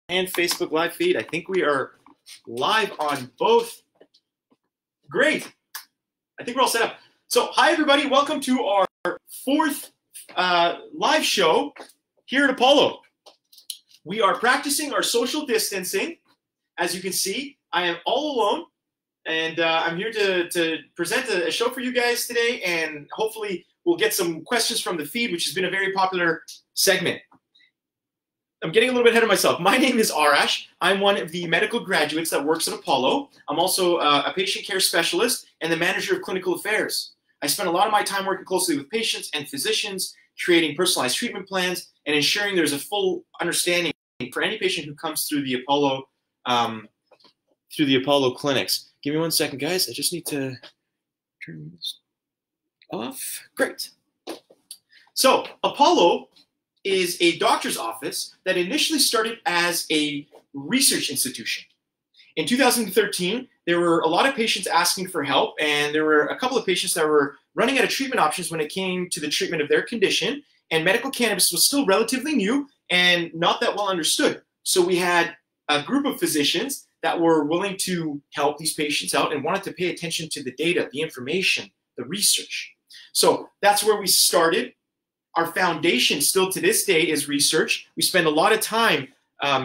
and Facebook live feed. I think we are live on both. Great. I think we're all set up. So hi, everybody. Welcome to our fourth live show here at Apollo. We are practicing our social distancing. As you can see, I am all alone, and I'm here to present a show for you guys today, and hopefully we'll get some questions from the feed, which has been a very popular segment. I'm getting a little bit ahead of myself. My name is Arash. I'm one of the medical graduates that works at Apollo. I'm also a patient care specialist and the manager of clinical affairs. I spend a lot of my time working closely with patients and physicians, creating personalized treatment plans, and ensuring there's a full understanding for any patient who comes through the Apollo clinics. Give me 1 second, guys. I just need to turn this off. Great. So Apollo is a doctor's office that initially started as a research institution. In 2013, there were a lot of patients asking for help, and there were a couple of patients that were running out of treatment options when it came to the treatment of their condition, and medical cannabis was still relatively new and not that well understood. So we had a group of physicians that were willing to help these patients out and wanted to pay attention to the data, the information, the research. So that's where we started. Our foundation still to this day is research. We spend a lot of time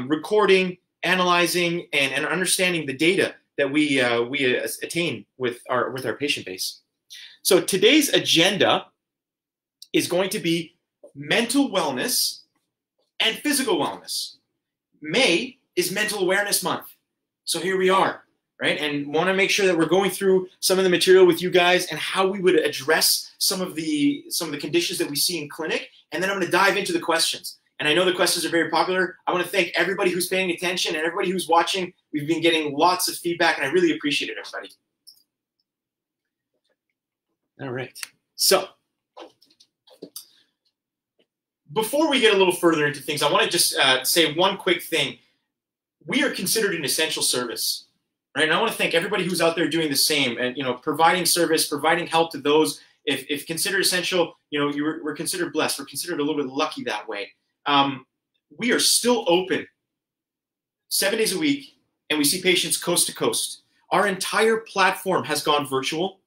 recording, analyzing, and understanding the data that we attain with our patient base. So today's agenda is going to be mental wellness and physical wellness. May is Mental Awareness Month. So here we are, right? And want to make sure that we're going through some of the material with you guys and how we would address some of the conditions that we see in clinic. And then I'm going to dive into the questions. And I know the questions are very popular. I want to thank everybody who's paying attention and everybody who's watching. We've been getting lots of feedback, and I really appreciate it, everybody. All right. So before we get a little further into things, I want to just say one quick thing. We are considered an essential service, right? And I want to thank everybody who's out there doing the same, and providing service, providing help to those. If considered essential, we're considered blessed. We're considered a little bit lucky that way. We are still open 7 days a week, and we see patients coast to coast. Our entire platform has gone virtual.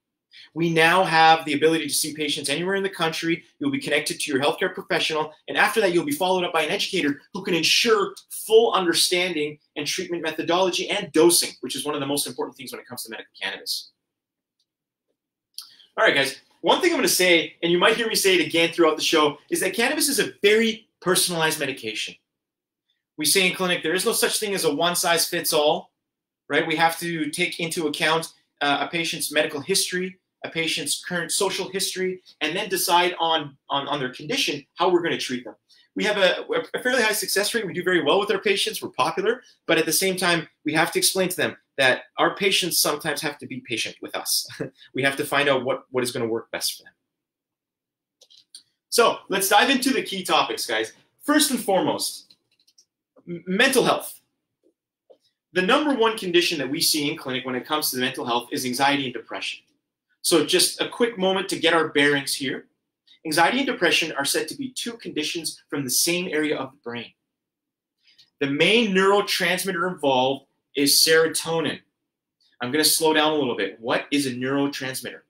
We now have the ability to see patients anywhere in the country. You'll be connected to your healthcare professional, and after that, you'll be followed up by an educator who can ensure full understanding and treatment methodology and dosing, which is one of the most important things when it comes to medical cannabis. All right, guys. One thing I'm going to say, and you might hear me say it again throughout the show, is that cannabis is a very personalized medication. We say in clinic, there is no such thing as a one-size-fits-all, right? We have to take into account a patient's medical history, a patient's current social history, and then decide on their condition how we're going to treat them. We have a fairly high success rate. We do very well with our patients. We're popular. But at the same time, we have to explain to them that our patients sometimes have to be patient with us. We have to find out what is going to work best for them. So let's dive into the key topics, guys. First and foremost, mental health. The #1 condition that we see in clinic when it comes to the mental health is anxiety and depression. So just a quick moment to get our bearings here. Anxiety and depression are said to be two conditions from the same area of the brain. The main neurotransmitter involved is serotonin. I'm going to slow down a little bit. What is a neurotransmitter?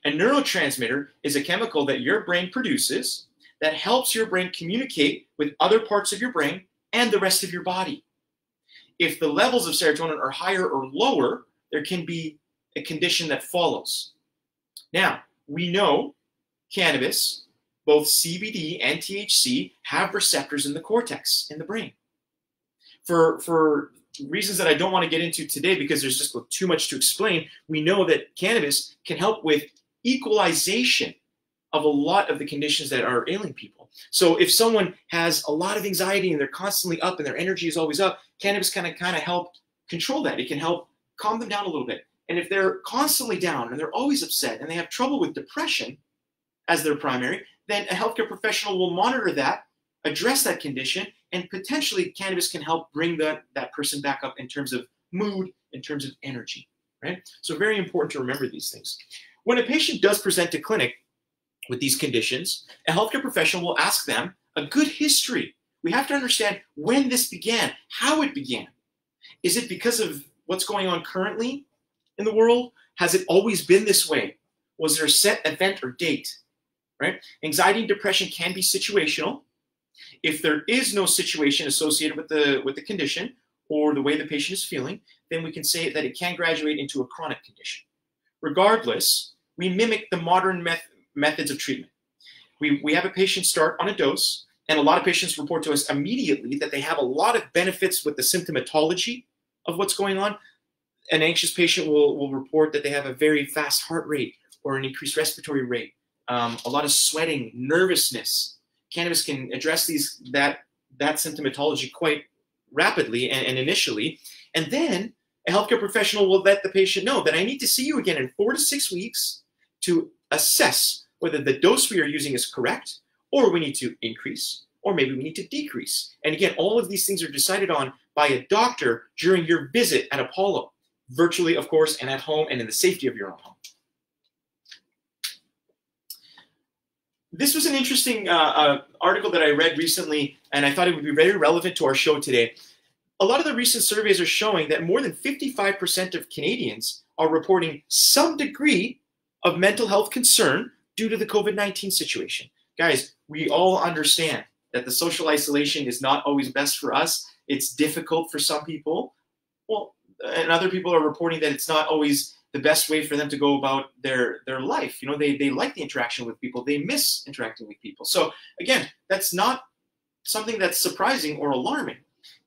A neurotransmitter is a chemical that your brain produces that helps your brain communicate with other parts of your brain and the rest of your body. If the levels of serotonin are higher or lower, there can be a condition that follows. Now, we know cannabis, both CBD and THC, have receptors in the cortex, in the brain. For reasons that I don't want to get into today because there's just too much to explain, we know that cannabis can help with equalization of a lot of the conditions that are ailing people. So if someone has a lot of anxiety and they're constantly up and their energy is always up, cannabis can kind of help control that. It can help calm them down a little bit. And if they're constantly down and they're always upset and they have trouble with depression as their primary, then a healthcare professional will monitor that, address that condition, and potentially cannabis can help bring that person back up in terms of mood, in terms of energy, right? So very important to remember these things. When a patient does present to clinic with these conditions, a healthcare professional will ask them a good history. we have to understand when this began, how it began. Is it because of what's going on currently in the world? Has it always been this way? Was there a set event or date, right? Anxiety and depression can be situational. If there is no situation associated with the condition or the way the patient is feeling, then we can say that it can graduate into a chronic condition. Regardless, we mimic the modern methods of treatment. We have a patient start on a dose, and a lot of patients report to us immediately that they have a lot of benefits with the symptomatology of what's going on. An anxious patient will report that they have a very fast heart rate or an increased respiratory rate, a lot of sweating, nervousness. Cannabis can address that symptomatology quite rapidly and initially. And then a healthcare professional will let the patient know that I need to see you again in 4 to 6 weeks to assess whether the dose we are using is correct, or we need to increase, or maybe we need to decrease. And again, all of these things are decided on by a doctor during your visit at Apollo, virtually, of course, and at home and in the safety of your own home. This was an interesting article that I read recently, and I thought it would be very relevant to our show today. A lot of the recent surveys are showing that more than 55% of Canadians are reporting some degree of mental health concern due to the COVID-19 situation. Guys, we all understand that the social isolation is not always best for us. It's difficult for some people. Well, and other people are reporting that it's not always the best way for them to go about their life. You know, they like the interaction with people. They miss interacting with people. So again, that's not something that's surprising or alarming.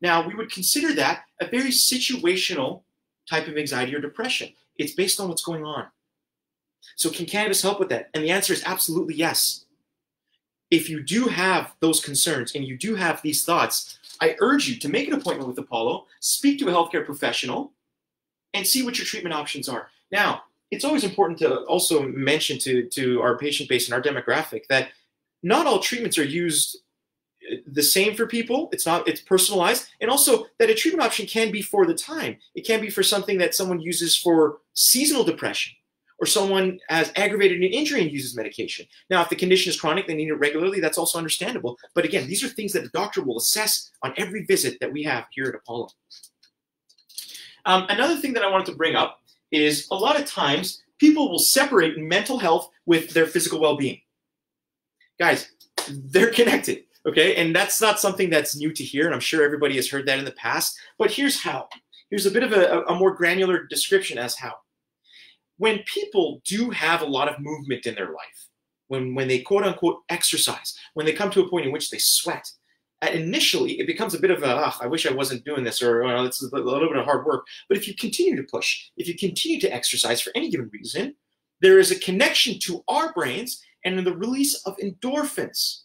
Now, we would consider that a very situational type of anxiety or depression. It's based on what's going on. So can cannabis help with that? And the answer is absolutely yes. If you do have those concerns and you do have these thoughts, I urge you to make an appointment with Apollo, speak to a healthcare professional, and see what your treatment options are. Now, it's always important to also mention to our patient base and our demographic that not all treatments are used the same for people. It's personalized. And also that a treatment option can be for the time. It can be for something that someone uses for seasonal depression, or someone has aggravated an injury and uses medication. Now, if the condition is chronic, they need it regularly, that's also understandable. But again, these are things that the doctor will assess on every visit that we have here at Apollo. Another thing that I wanted to bring up is a lot of times people will separate mental health with their physical well-being. Guys, they're connected, okay? And that's not something that's new to hear, and I'm sure everybody has heard that in the past. But here's how. Here's a bit of a more granular description as how. When people do have a lot of movement in their life, when they quote-unquote exercise, when they come to a point in which they sweat, initially it becomes a bit of a, I wish I wasn't doing this, or it's a little bit of hard work. But if you continue to push, if you continue to exercise for any given reason, there is a connection to our brains and the release of endorphins.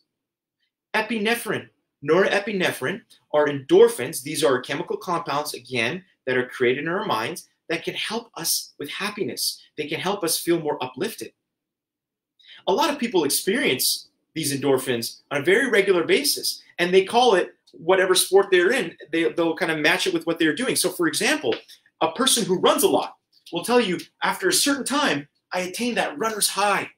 Epinephrine, norepinephrine are endorphins. These are chemical compounds, again, that are created in our minds that can help us with happiness. They can help us feel more uplifted. A lot of people experience these endorphins on a very regular basis, and they call it whatever sport they're in. They'll kind of match it with what they're doing. So for example, a person who runs a lot will tell you, after a certain time, I attain that runner's high.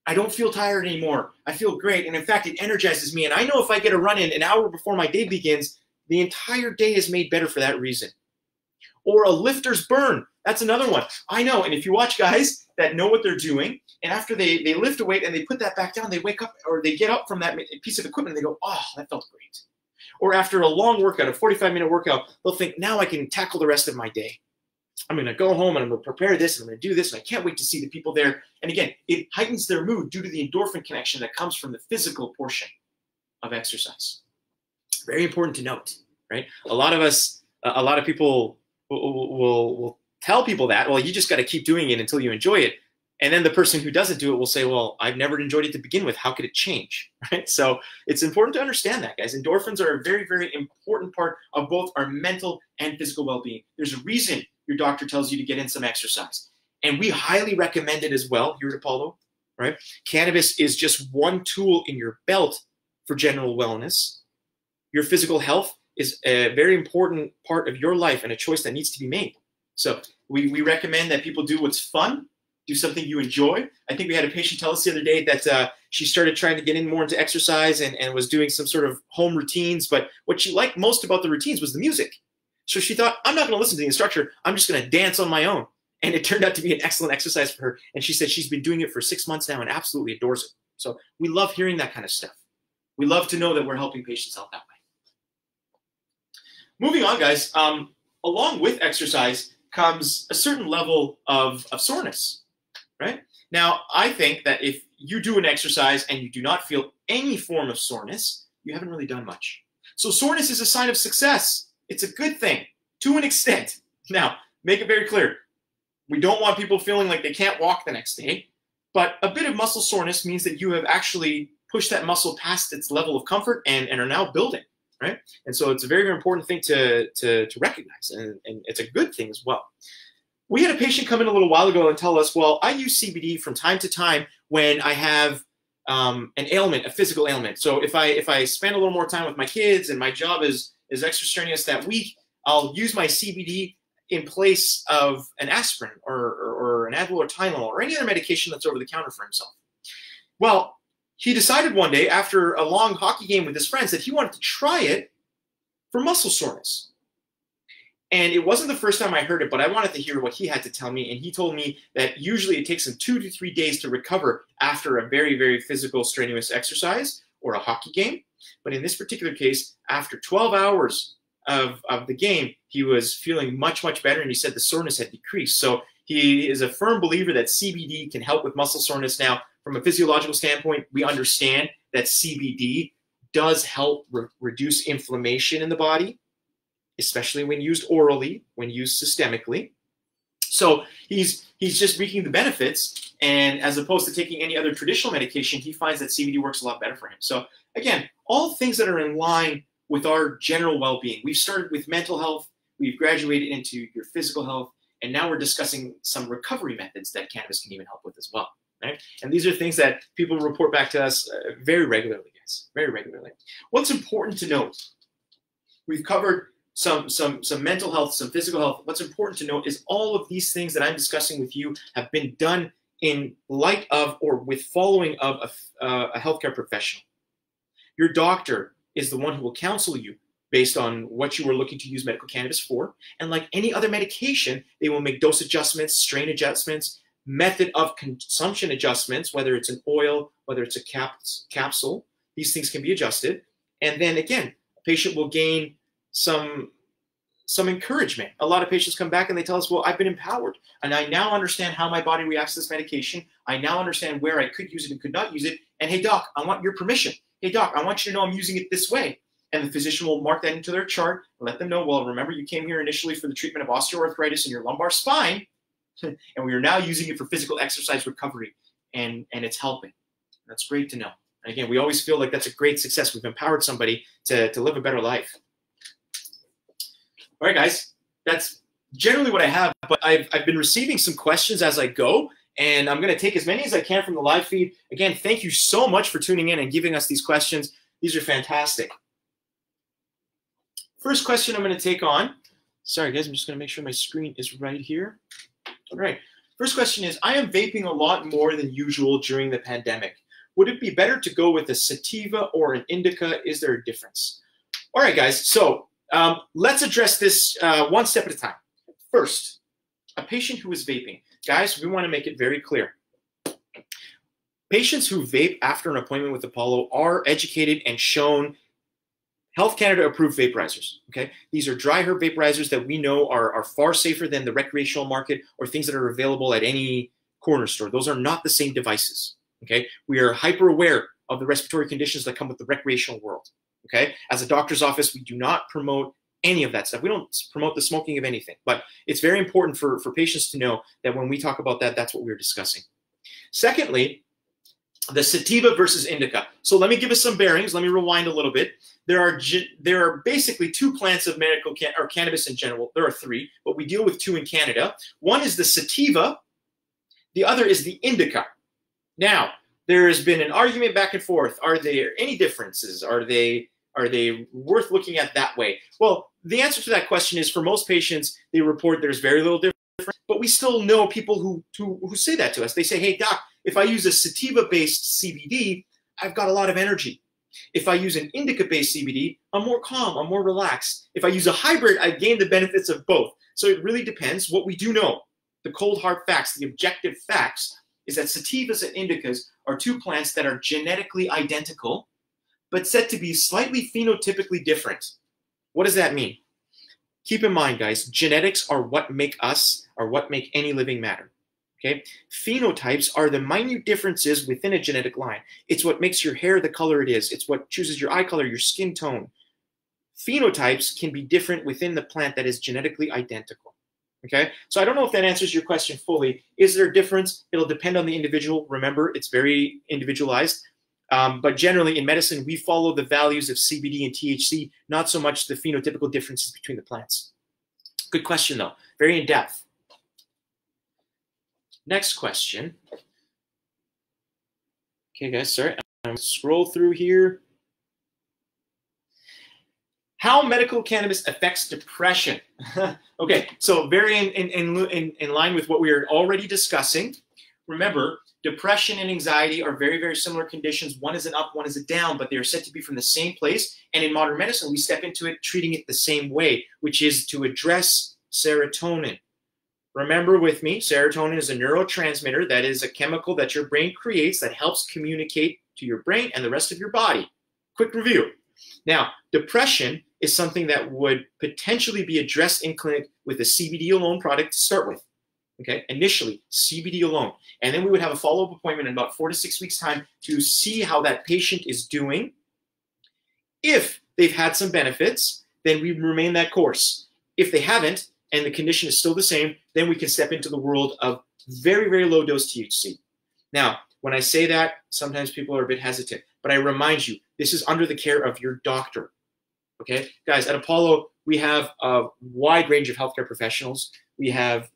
I don't feel tired anymore. I feel great. And in fact, it energizes me. And I know if I get a run in an hour before my day begins, the entire day is made better for that reason. Or a lifter's burn. That's another one. I know. And if you watch guys that know what they're doing, and after they lift a weight and they put that back down, they wake up, or they get up from that piece of equipment and they go, oh, that felt great. Or after a long workout, a 45-minute workout, they'll think, now I can tackle the rest of my day. I'm going to go home and I'm going to prepare this and I'm going to do this, and I can't wait to see the people there. And again, it heightens their mood due to the endorphin connection that comes from the physical portion of exercise. Very important to note, right? A lot of people will tell people that, well, you just got to keep doing it until you enjoy it. And then the person who doesn't do it will say, well, I've never enjoyed it to begin with. How could it change? Right? So it's important to understand that, guys. Endorphins are a very, very important part of both our mental and physical well-being. There's a reason your doctor tells you to get in some exercise. And we highly recommend it as well here at Apollo, right? Cannabis is just one tool in your belt for general wellness. Your physical health is a very important part of your life and a choice that needs to be made. So we recommend that people do what's fun, Do something you enjoy. I think we had a patient tell us the other day that she started trying to get in more into exercise and was doing some sort of home routines, but what she liked most about the routines was the music. So she thought, I'm not going to listen to the instructor. I'm just going to dance on my own. And it turned out to be an excellent exercise for her. And she said she's been doing it for 6 months now and absolutely adores it. So we love hearing that kind of stuff. We love to know that we're helping patients out that way. Moving on, guys, along with exercise comes a certain level of soreness, right? Now, I think that if you do an exercise and you do not feel any form of soreness, you haven't really done much. So soreness is a sign of success. It's a good thing to an extent. Now, make it very clear. We don't want people feeling like they can't walk the next day, but a bit of muscle soreness means that you have actually pushed that muscle past its level of comfort and are now building, right? And so it's a very, very important thing to recognize, and it's a good thing as well. We had a patient come in a little while ago and tell us, well, I use CBD from time to time when I have an ailment, a physical ailment. So if I spend a little more time with my kids and my job is extra strenuous that week, I'll use my CBD in place of an aspirin or an Advil or Tylenol or any other medication that's over the counter for himself. Well, he decided one day after a long hockey game with his friends that he wanted to try it for muscle soreness. And it wasn't the first time I heard it, but I wanted to hear what he had to tell me. And he told me that usually it takes him 2 to 3 days to recover after a very, very physical, strenuous exercise or a hockey game. But in this particular case, after 12 hours of the game, he was feeling much, much better. And he said the soreness had decreased. So he is a firm believer that CBD can help with muscle soreness. Now, from a physiological standpoint, we understand that CBD does help reduce inflammation in the body, especially when used orally, when used systemically. So he's just reaping the benefits, and as opposed to taking any other traditional medication, he finds that CBD works a lot better for him. So again, all things that are in line with our general well-being. We've started with mental health, we've graduated into your physical health, and now we're discussing some recovery methods that cannabis can even help with as well. Right? And these are things that people report back to us very regularly, guys, very regularly. What's important to note, we've covered some mental health, some physical health. What's important to note is all of these things that I'm discussing with you have been done in light of or with following of a healthcare professional. Your doctor is the one who will counsel you based on what you were looking to use medical cannabis for. And like any other medication, they will make dose adjustments, strain adjustments, method of consumption adjustments, whether it's an oil, whether it's a capsule. These things can be adjusted. And then again, a patient will gain some encouragement. A lot of patients come back and they tell us, well, I've been empowered and I now understand how my body reacts to this medication. I now understand where I could use it and could not use it. And hey, doc, I want your permission. Hey, doc, I want you to know I'm using it this way. And the physician will mark that into their chart and let them know, well, remember you came here initially for the treatment of osteoarthritis in your lumbar spine, and we are now using it for physical exercise recovery, and it's helping. That's great to know. And again, we always feel like that's a great success. We've empowered somebody to live a better life. All right, guys, that's generally what I have, but I've been receiving some questions as I go, and I'm going to take as many as I can from the live feed. Again, thank you so much for tuning in and giving us these questions. These are fantastic. First question I'm going to take on. Sorry, guys, I'm just going to make sure my screen is right here. All right. First question is, I am vaping a lot more than usual during the pandemic. Would it be better to go with a sativa or an indica? Is there a difference? All right, guys. So let's address this one step at a time. First, a patient who is vaping. Guys, we want to make it very clear. Patients who vape after an appointment with Apollo are educated and shown Health Canada approved vaporizers, okay? These are dry herb vaporizers that we know are far safer than the recreational market or things that are available at any corner store. Those are not the same devices, okay? We are hyper aware of the respiratory conditions that come with the recreational world, okay? As a doctor's office, we do not promote any of that stuff. We don't promote the smoking of anything, but it's very important for patients to know that when we talk about that, that's what we're discussing. Secondly, the sativa versus indica. So let me give us some bearings. Let me rewind a little bit. There are basically two plants of medical or cannabis in general. There are three, but we deal with two in Canada. One is the sativa. The other is the indica. Now, there has been an argument back and forth. Are there any differences? Are they worth looking at that way? Well, the answer to that question is for most patients, they report there's very little difference. but we still know people who say that to us. They say, hey, doc, if I use a sativa-based CBD, I've got a lot of energy. If I use an indica-based CBD, I'm more calm, I'm more relaxed. If I use a hybrid, I gain the benefits of both. So it really depends. What we do know, the cold hard facts, the objective facts, is that sativas and indicas are two plants that are genetically identical, but said to be slightly phenotypically different. What does that mean? Keep in mind, guys, genetics are what make us, or what make any living matter. Okay? Phenotypes are the minute differences within a genetic line. It's what makes your hair the color it is. It's what chooses your eye color, your skin tone. Phenotypes can be different within the plant that is genetically identical. Okay? So I don't know if that answers your question fully. Is there a difference? It'll depend on the individual. Remember, it's very individualized. But generally in medicine, we follow the values of CBD and THC, not so much the phenotypical differences between the plants. Good question, though. Very in-depth. Next question. Okay, guys, sorry. I'm going to scroll through here. How medical cannabis affects depression. Okay, so very in line with what we are already discussing. Remember, depression and anxiety are very, very similar conditions. One is an up, one is a down, but they are said to be from the same place. And in modern medicine, we step into it treating it the same way, which is to address serotonin. Remember with me, serotonin is a neurotransmitter. That is a chemical that your brain creates that helps communicate to your brain and the rest of your body. Quick review. Now, depression is something that would potentially be addressed in clinic with a CBD alone product to start with. Okay, initially CBD alone. And then we would have a follow-up appointment in about 4 to 6 weeks' time to see how that patient is doing. If they've had some benefits, then we remain that course. If they haven't, and the condition is still the same, then we can step into the world of very, very low dose THC. Now, when I say that, sometimes people are a bit hesitant, but I remind you, this is under the care of your doctor. Okay, guys, at Apollo, we have a wide range of healthcare professionals. We have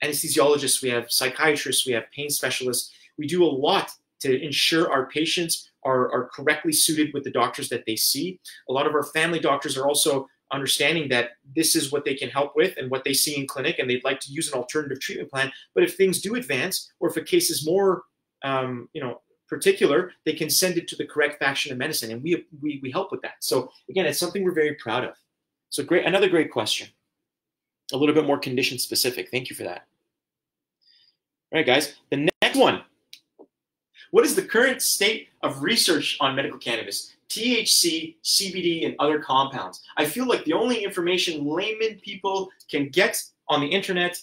anesthesiologists, we have psychiatrists, we have pain specialists. We do a lot to ensure our patients are correctly suited with the doctors that they see. A lot of our family doctors are also understanding that this is what they can help with and what they see in clinic, and they'd like to use an alternative treatment plan. But if things do advance, or if a case is more particular, they can send it to the correct faction of medicine, and we help with that. So again, it's something we're very proud of. So great, another great question. A little bit more condition specific. Thank you for that. All right, guys, the next one. What is the current state of research on medical cannabis? THC, CBD, and other compounds. I feel like the only information layman people can get on the internet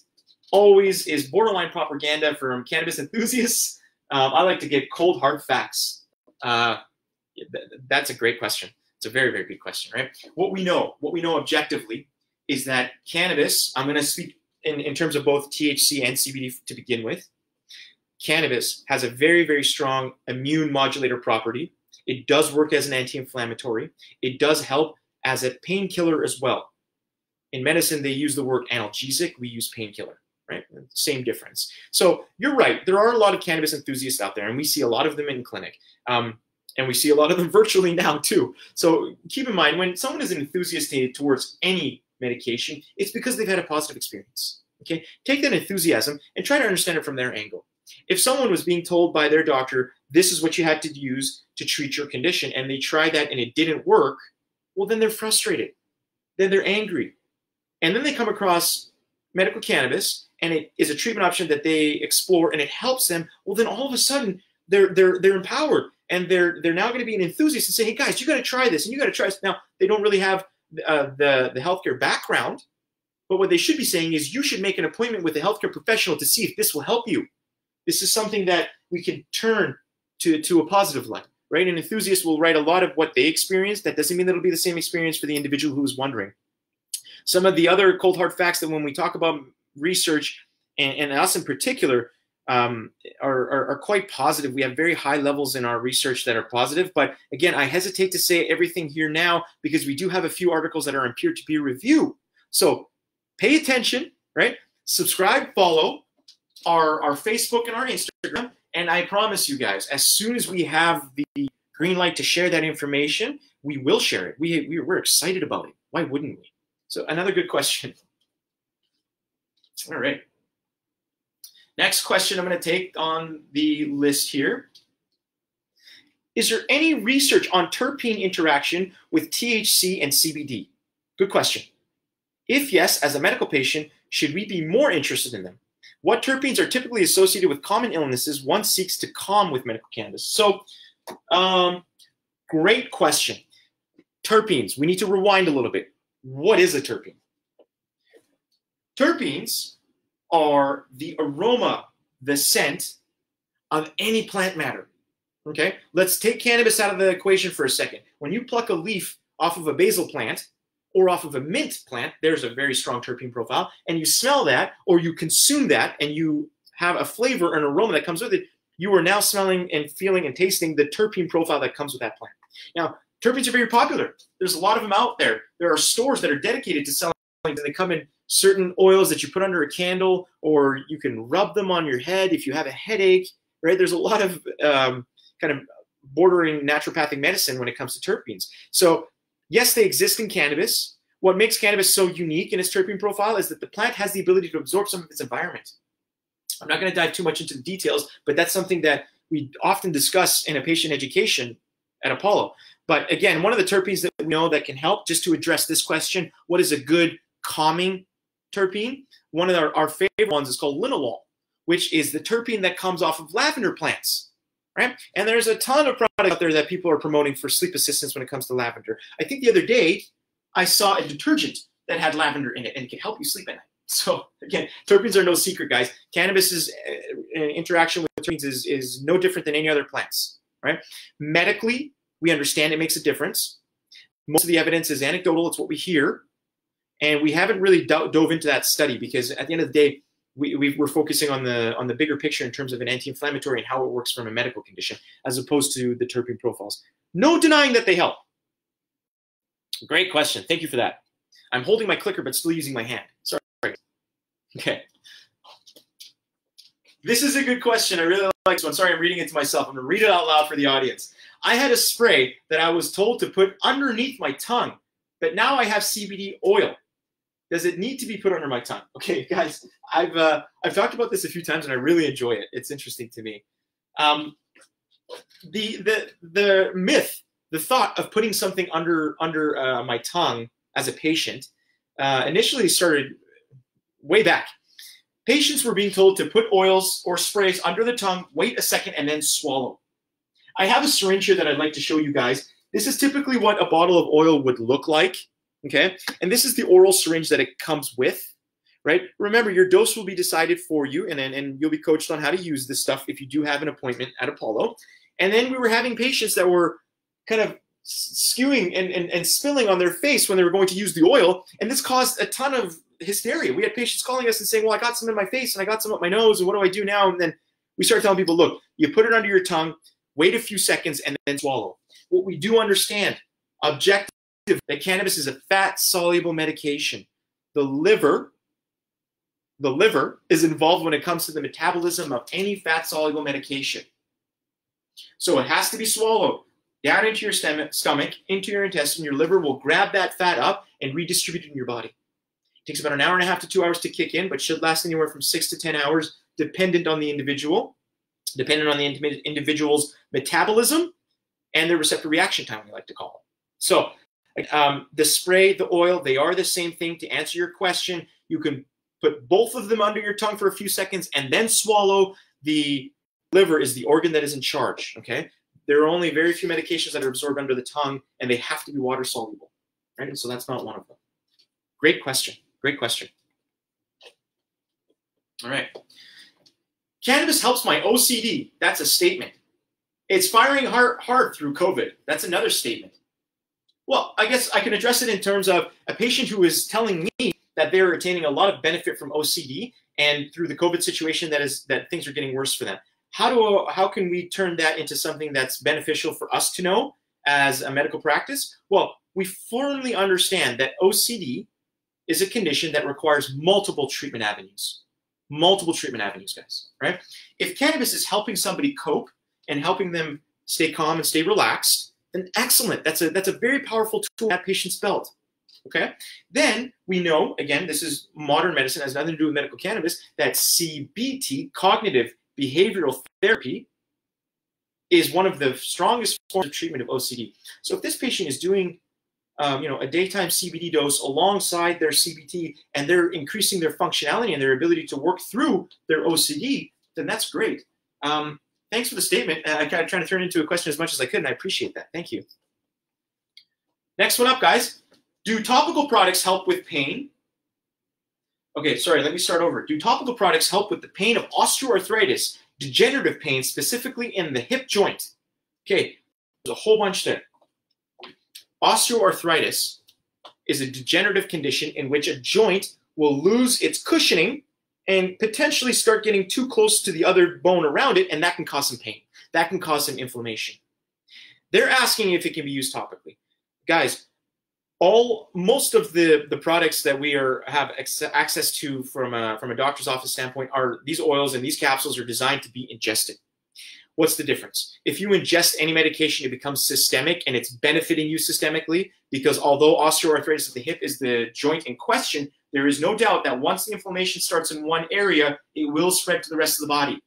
always is borderline propaganda from cannabis enthusiasts. I like to get cold, hard facts. That's a great question. It's a very, very good question, right? What we know objectively is that cannabis, I'm going to speak in terms of both THC and CBD to begin with. Cannabis has a very, very strong immune modulator property. It does work as an anti-inflammatory. It does help as a painkiller as well. In medicine, they use the word analgesic. We use painkiller, right? Same difference. So you're right. There are a lot of cannabis enthusiasts out there, and we see a lot of them in clinic. And we see a lot of them virtually now too. So keep in mind, when someone is an enthusiast towards any medication, it's because they've had a positive experience. Okay? Take that enthusiasm and try to understand it from their angle. If someone was being told by their doctor, this is what you had to use to treat your condition, and they tried that and it didn't work, well, then they're frustrated. Then they're angry. And then they come across medical cannabis, and it is a treatment option that they explore, and it helps them. Well, then all of a sudden, they're empowered, and they're now going to be an enthusiast and say, hey, guys, you got to try this, and you got to try this. Now, they don't really have the healthcare background, but what they should be saying is you should make an appointment with a healthcare professional to see if this will help you. This is something that we can turn to a positive light, right? An enthusiast will write a lot of what they experienced. That doesn't mean that it'll be the same experience for the individual who is wondering. Some of the other cold hard facts that when we talk about research, and us in particular, are quite positive. We have very high levels in our research that are positive. But again, I hesitate to say everything here now because we do have a few articles that are in peer-to-peer review. So pay attention, right? Subscribe, follow our Facebook and our Instagram. And I promise you guys, as soon as we have the green light to share that information, we will share it. We're excited about it. Why wouldn't we? So another good question. All right. Next question I'm going to take on the list here. Is there any research on terpene interaction with THC and CBD? Good question. If yes, as a medical patient, should we be more interested in them? What terpenes are typically associated with common illnesses one seeks to calm with medical cannabis? So, great question. Terpenes, we need to rewind a little bit. What is a terpene? Terpenes are the aroma, the scent of any plant matter. Okay, let's take cannabis out of the equation for a second. When you pluck a leaf off of a basil plant or off of a mint plant, there's a very strong terpene profile, and you smell that or you consume that and you have a flavor and aroma that comes with it, you are now smelling and feeling and tasting the terpene profile that comes with that plant. Now, terpenes are very popular. There's a lot of them out there. There are stores that are dedicated to selling them. They come in certain oils that you put under a candle, or you can rub them on your head if you have a headache, right? There's a lot of kind of bordering naturopathic medicine when it comes to terpenes. So yes, they exist in cannabis. What makes cannabis so unique in its terpene profile is that the plant has the ability to absorb some of its environment. I'm not going to dive too much into the details, but that's something that we often discuss in a patient education at Apollo. But again, one of the terpenes that we know that can help, just to address this question, what is a good calming terpene? One of our favorite ones is called linalool, which is the terpene that comes off of lavender plants. Right? And there's a ton of products out there that people are promoting for sleep assistance when it comes to lavender. I think the other day I saw a detergent that had lavender in it and it can help you sleep at night. So again, terpenes are no secret, guys. Cannabis's interaction with terpenes is no different than any other plants. Right? Medically, we understand it makes a difference. Most of the evidence is anecdotal. It's what we hear. And we haven't really dove into that study because at the end of the day, we're focusing on the bigger picture in terms of an anti-inflammatory and how it works from a medical condition, as opposed to the terpene profiles. No denying that they help. Great question. Thank you for that. I'm holding my clicker, but still using my hand. Sorry. Okay. This is a good question. I really like this one. Sorry, I'm reading it to myself. I'm going to read it out loud for the audience. I had a spray that I was told to put underneath my tongue, but now I have CBD oil. Does it need to be put under my tongue? Okay, guys, I've talked about this a few times and I really enjoy it. It's interesting to me. The myth, the thought of putting something under my tongue as a patient initially started way back. Patients were being told to put oils or sprays under the tongue, wait a second, and then swallow. I have a syringe here that I'd like to show you guys. This is typically what a bottle of oil would look like. Okay, and this is the oral syringe that it comes with, right? Remember, your dose will be decided for you, and you'll be coached on how to use this stuff if you do have an appointment at Apollo. And then we were having patients that were kind of skewing and spilling on their face when they were going to use the oil, and this caused a ton of hysteria. We had patients calling us and saying, well, I got some in my face, and I got some up my nose, and what do I do now? And then we started telling people, look, you put it under your tongue, wait a few seconds, and then swallow. What we do understand, objectively, that cannabis is a fat-soluble medication. The liver is involved when it comes to the metabolism of any fat-soluble medication. So it has to be swallowed down into your stomach, into your intestine. Your liver will grab that fat up and redistribute it in your body. It takes about an hour and a half to 2 hours to kick in, but should last anywhere from 6 to 10 hours, dependent on the individual, dependent on the individual's metabolism and their receptor reaction time, we like to call it. So the spray, the oil, they are the same thing. To answer your question, you can put both of them under your tongue for a few seconds and then swallow. The liver is the organ that is in charge, okay? There are only very few medications that are absorbed under the tongue, and they have to be water soluble, right? And so that's not one of them. Great question. Great question. All right. Cannabis helps my OCD. That's a statement. It's firing hard through COVID. That's another statement. Well, I guess I can address it in terms of a patient who is telling me that they're attaining a lot of benefit from OCD, and through the COVID situation that things are getting worse for them. How can we turn that into something that's beneficial for us to know as a medical practice? Well, we firmly understand that OCD is a condition that requires multiple treatment avenues. Multiple treatment avenues, guys, right? If cannabis is helping somebody cope and helping them stay calm and stay relaxed, then excellent. That's a very powerful tool in that patient's belt. Okay? Then we know, again, this is modern medicine, has nothing to do with medical cannabis, that CBT, cognitive behavioral therapy, is one of the strongest forms of treatment of OCD. So if this patient is doing a daytime CBD dose alongside their CBT, and they're increasing their functionality and their ability to work through their OCD, then that's great. Thanks for the statement. I kind of trying to turn it into a question as much as I could, and I appreciate that. Thank you. Next one up, guys. Do topical products help with pain? Okay, sorry, let me start over. Do topical products help with the pain of osteoarthritis, degenerative pain, specifically in the hip joint? Okay, there's a whole bunch there. Osteoarthritis is a degenerative condition in which a joint will lose its cushioning and potentially start getting too close to the other bone around it, and that can cause some pain. That can cause some inflammation. They're asking if it can be used topically. Guys, most of the products that we have access to from a doctor's office standpoint are these oils, and these capsules are designed to be ingested. What's the difference? If you ingest any medication, it becomes systemic, and it's benefiting you systemically, because although osteoarthritis of the hip is the joint in question, there is no doubt that once the inflammation starts in one area, it will spread to the rest of the body.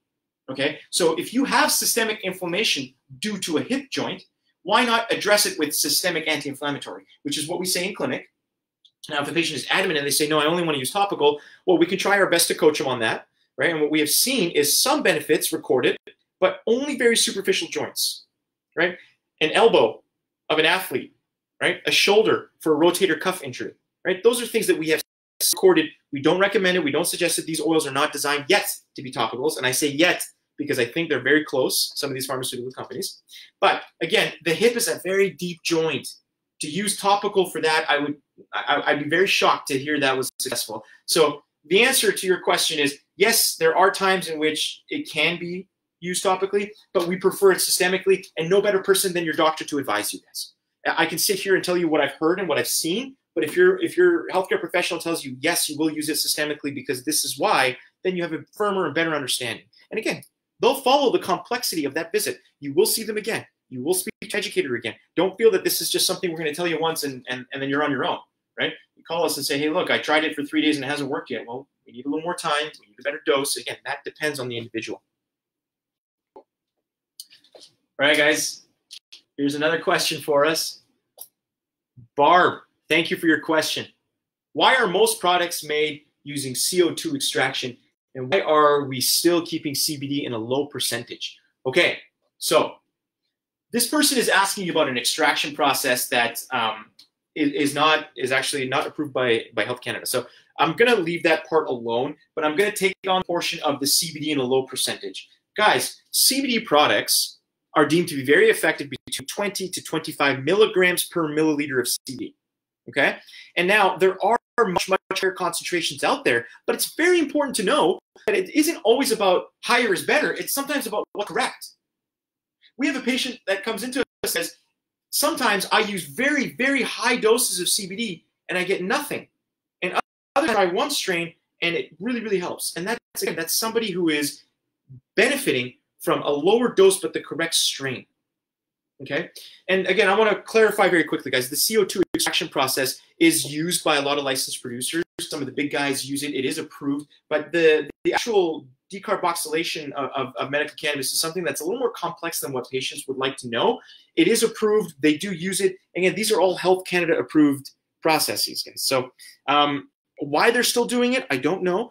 Okay? So if you have systemic inflammation due to a hip joint, why not address it with systemic anti-inflammatory, which is what we say in clinic. Now, if the patient is adamant and they say, no, I only want to use topical, well, we can try our best to coach them on that, right? And what we have seen is some benefits recorded, but only very superficial joints, right? An elbow of an athlete, right? A shoulder for a rotator cuff injury, right? Those are things that we have recorded. We don't recommend it. We don't suggest that these oils are not designed yet to be topicals. And I say yet because I think they're very close, some of these pharmaceutical companies. But again, the hip is a very deep joint. To use topical for that, I'd be very shocked to hear that was successful. So the answer to your question is, yes, there are times in which it can be used topically, but we prefer it systemically, and no better person than your doctor to advise you guys. I can sit here and tell you what I've heard and what I've seen, but if your healthcare professional tells you, yes, you will use it systemically because this is why, then you have a firmer and better understanding. And again, they'll follow the complexity of that visit. You will see them again. You will speak to educator again. Don't feel that this is just something we're going to tell you once and then you're on your own, right? You call us and say, hey, look, I tried it for 3 days and it hasn't worked yet. Well, we need a little more time. We need a better dose. Again, that depends on the individual. All right, guys. Here's another question for us. Barb, thank you for your question. Why are most products made using CO2 extraction, and why are we still keeping CBD in a low percentage? Okay, so this person is asking about an extraction process that is actually not approved by Health Canada. So I'm going to leave that part alone, but I'm going to take on a portion of the CBD in a low percentage. Guys, CBD products are deemed to be very effective between 20 to 25 milligrams per milliliter of CBD. Okay, and now there are much higher concentrations out there, but it's very important to know that it isn't always about higher is better. It's sometimes about what's correct. We have a patient that comes into us and says, sometimes I use very, very high doses of CBD and I get nothing. And other than I try one strain and it really, really helps. And that's somebody who is benefiting from a lower dose but the correct strain. Okay, and again, I want to clarify very quickly, guys. The CO2 extraction process is used by a lot of licensed producers. Some of the big guys use it. It is approved, but the actual decarboxylation of medical cannabis is something that's a little more complex than what patients would like to know. It is approved. They do use it. Again, these are all Health Canada approved processes, guys. So why they're still doing it, I don't know.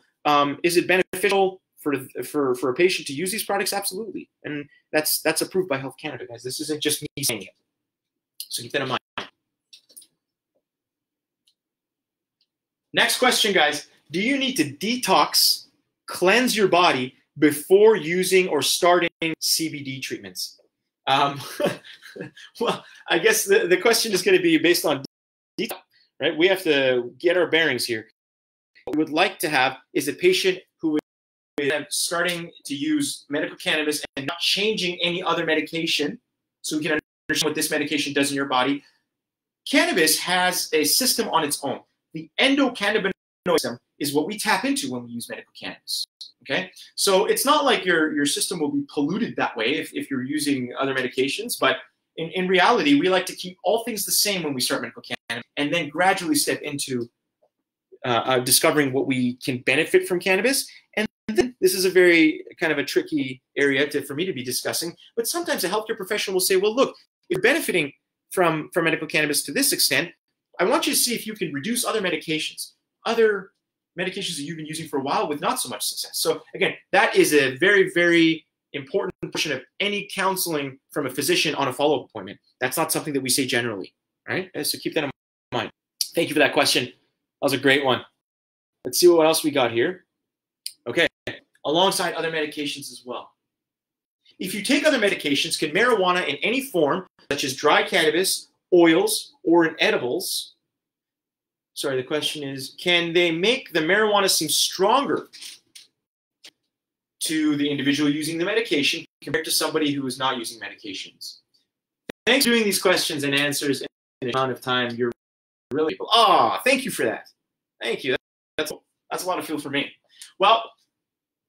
Is it beneficial for a patient to use these products? Absolutely, and that's approved by Health Canada, guys. This isn't just me saying it. So keep that in mind. Next question, guys. Do you need to detox, cleanse your body before using or starting CBD treatments? Well, I guess the question is going to be based on detox, right? We have to get our bearings here. What we would like to have is a patient who is starting to use medical cannabis and not changing any other medication, so we can understand what this medication does in your body. Cannabis has a system on its own. The endocannabinoid system is what we tap into when we use medical cannabis. Okay, so it's not like your system will be polluted that way if you're using other medications, but in reality, we like to keep all things the same when we start medical cannabis, and then gradually step into discovering what we can benefit from cannabis. And then this is a very kind of a tricky area for me to be discussing, but sometimes a healthcare professional will say, well, look, if you're benefiting from medical cannabis to this extent, I want you to see if you can reduce other medications that you've been using for a while with not so much success. So again, that is a very, very important portion of any counseling from a physician on a follow-up appointment. That's not something that we say generally, right? So keep that in mind. Thank you for that question. That was a great one. Let's see what else we got here. Okay, alongside other medications as well. If you take other medications, can marijuana in any form, such as dry cannabis, oils, or in edibles, sorry, the question is, can they make the marijuana seem stronger to the individual using the medication compared to somebody who is not using medications? Thanks for doing these questions and answers in the amount of time you're really able. Oh, thank you for that. Thank you. That's a lot of fuel for me. Well,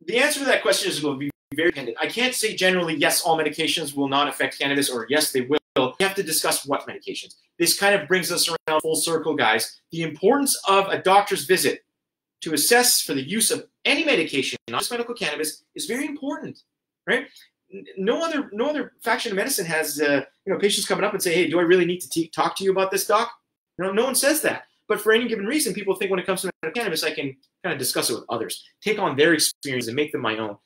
the answer to that question is going to be very dependent. I can't say generally, yes, all medications will not affect cannabis, or yes, they will. We have to discuss what medications. This kind of brings us around full circle, guys. The importance of a doctor's visit to assess for the use of any medication, not just medical cannabis, is very important, right? No other faction of medicine has patients coming up and say, hey, do I really need to talk to you about this, doc? No one says that. But for any given reason, people think when it comes to medical cannabis, I can kind of discuss it with others, take on their experience and make them my own.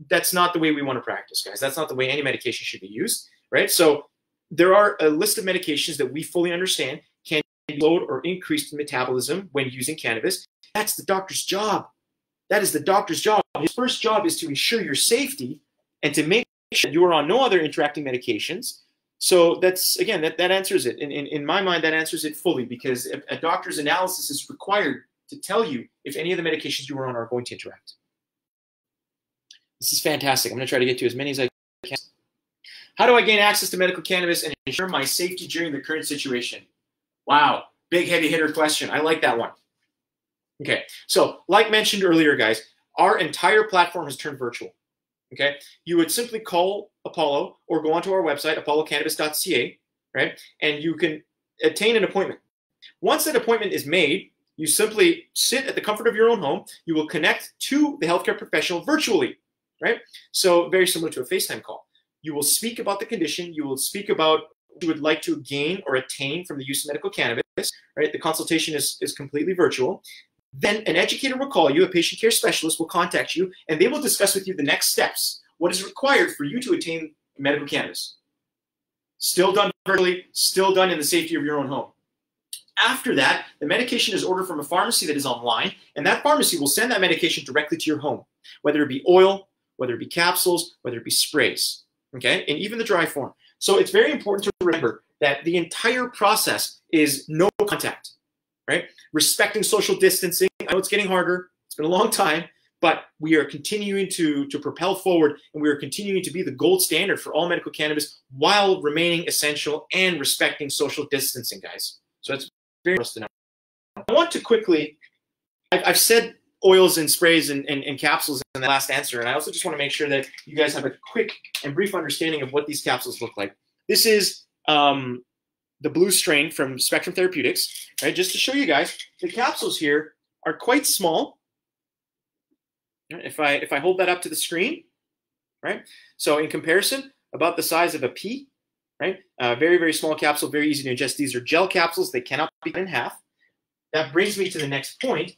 That's not the way we want to practice, guys. That's not the way any medication should be used, right? So there are a list of medications that we fully understand can load or increase metabolism when using cannabis. That's the doctor's job. That is the doctor's job. His first job is to ensure your safety and to make sure you are on no other interacting medications. So that's, again, that answers it. In my mind, that answers it fully, because a doctor's analysis is required to tell you if any of the medications you are on are going to interact. This is fantastic. I'm going to try to get to as many as I can. How do I gain access to medical cannabis and ensure my safety during the current situation? Wow, big heavy hitter question. I like that one. Okay, so like mentioned earlier, guys, our entire platform has turned virtual. Okay, you would simply call Apollo or go onto our website, apollocannabis.ca, right? And you can obtain an appointment. Once that appointment is made, you simply sit at the comfort of your own home. You will connect to the healthcare professional virtually, right? So very similar to a FaceTime call. You will speak about the condition. You will speak about what you would like to gain or attain from the use of medical cannabis, right? The consultation is completely virtual. Then an educator will call you, a patient care specialist will contact you, and they will discuss with you the next steps, what is required for you to attain medical cannabis. Still done virtually, still done in the safety of your own home. After that, the medication is ordered from a pharmacy that is online, and that pharmacy will send that medication directly to your home, whether it be oil, whether it be capsules, whether it be sprays, okay, and even the dry form. So it's very important to remember that the entire process is no contact, right? Respecting social distancing. I know it's getting harder. It's been a long time, but we are continuing to propel forward, and we are continuing to be the gold standard for all medical cannabis while remaining essential and respecting social distancing, guys. So that's very important to know. I want to quickly, I've said oils and sprays and capsules in the last answer, and I also just want to make sure that you guys have a quick and brief understanding of what these capsules look like. This is the blue strain from Spectrum Therapeutics, right? Just to show you guys, the capsules here are quite small. If I hold that up to the screen, right? So in comparison, about the size of a pea, right? Very, very small capsule, very easy to ingest. These are gel capsules. They cannot be cut in half. That brings me to the next point.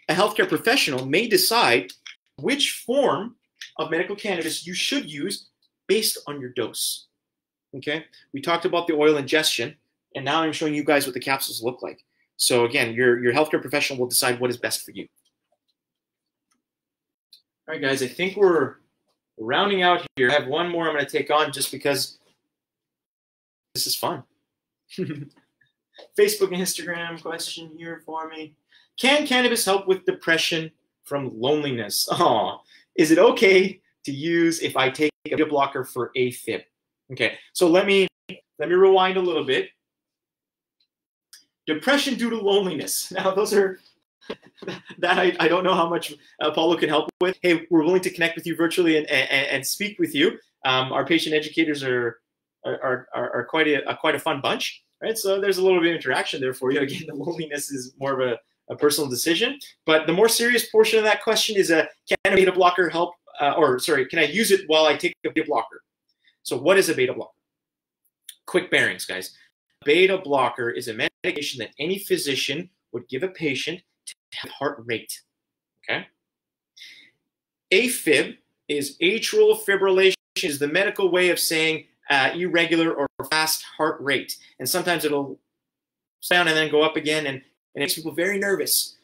A healthcare professional may decide which form of medical cannabis you should use based on your dose. Okay, we talked about the oil ingestion, and now I'm showing you guys what the capsules look like. So again, your healthcare professional will decide what is best for you. All right, guys, I think we're rounding out here. I have one more I'm going to take on just because this is fun. Facebook and Instagram question here for me. Can cannabis help with depression from loneliness? Oh, is it okay to use if I take a beta blocker for AFib? Okay, so let me rewind a little bit. Depression due to loneliness. Now, those are that I don't know how much Apollo can help with. Hey, we're willing to connect with you virtually and speak with you. Our patient educators are are quite a fun bunch, right? So there's a little bit of interaction there for you. Again, the loneliness is more of a personal decision. But the more serious portion of that question is, can a beta blocker help, can I use it while I take a beta blocker? So what is a beta blocker? Quick bearings, guys. Beta blocker is a medication that any physician would give a patient to have heart rate, okay? AFib is atrial fibrillation, is the medical way of saying irregular or fast heart rate. And sometimes it'll slow down and then go up again, and it makes people very nervous.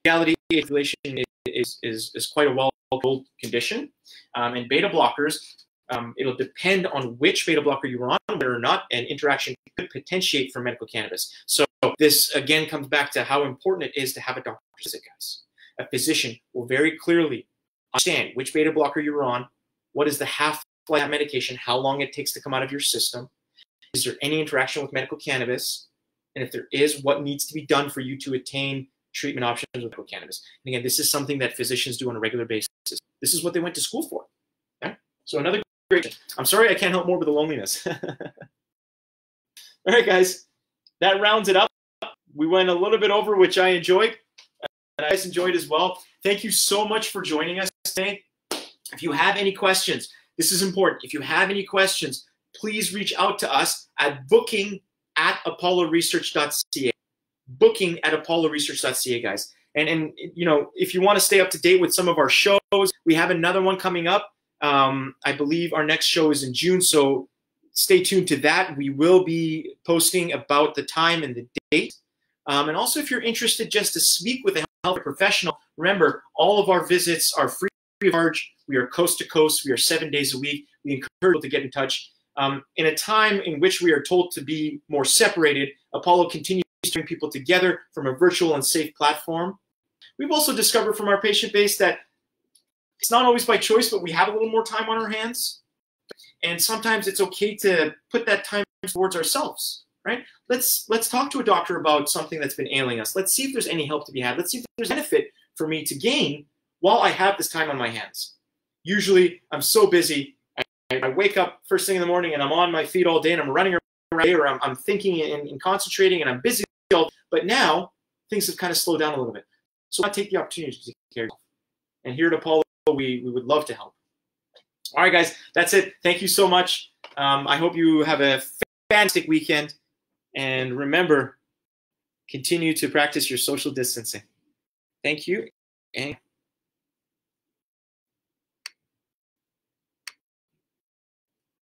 In reality, atrial fibrillation is quite a well-told condition. And beta blockers, it'll depend on which beta blocker you were on, whether or not an interaction could potentiate for medical cannabis. So this, again, comes back to how important it is to have a doctor visit, guys. A physician will very clearly understand which beta blocker you were on, what is the half-life of that medication, how long it takes to come out of your system, is there any interaction with medical cannabis, and if there is, what needs to be done for you to attain treatment options with medical cannabis. And again, this is something that physicians do on a regular basis. This is what they went to school for. Okay? So another great thing. I'm sorry I can't help more with the loneliness. All right, guys, that rounds it up. We went a little bit over, which I enjoyed. And I guys enjoyed as well. Thank you so much for joining us today. If you have any questions, this is important. If you have any questions, please reach out to us at booking@apolloresearch.ca. Booking@apolloresearch.ca, guys. And you know, if you want to stay up to date with some of our shows, we have another one coming up. I believe our next show is in June, so stay tuned to that. We will be posting about the time and the date. And also, if you're interested just to speak with a health professional, remember, all of our visits are free of charge. We are coast to coast. We are 7 days a week. We encourage people to get in touch. In a time in which we are told to be more separated, Apollo continues to bring people together from a virtual and safe platform. We've also discovered from our patient base that it's not always by choice, but we have a little more time on our hands. And sometimes it's okay to put that time towards ourselves, right? Let's talk to a doctor about something that's been ailing us. Let's see if there's any help to be had. Let's see if there's benefit for me to gain while I have this time on my hands. Usually, I'm so busy. I wake up first thing in the morning and I'm on my feet all day and I'm running around, or I'm thinking and concentrating and I'm busy. But now, things have kind of slowed down a little bit. So I take the opportunity to take care of yourself. And here at Apollo, we would love to help. All right, guys, that's it. Thank you so much. I hope you have a fantastic weekend. And remember, continue to practice your social distancing. Thank you. And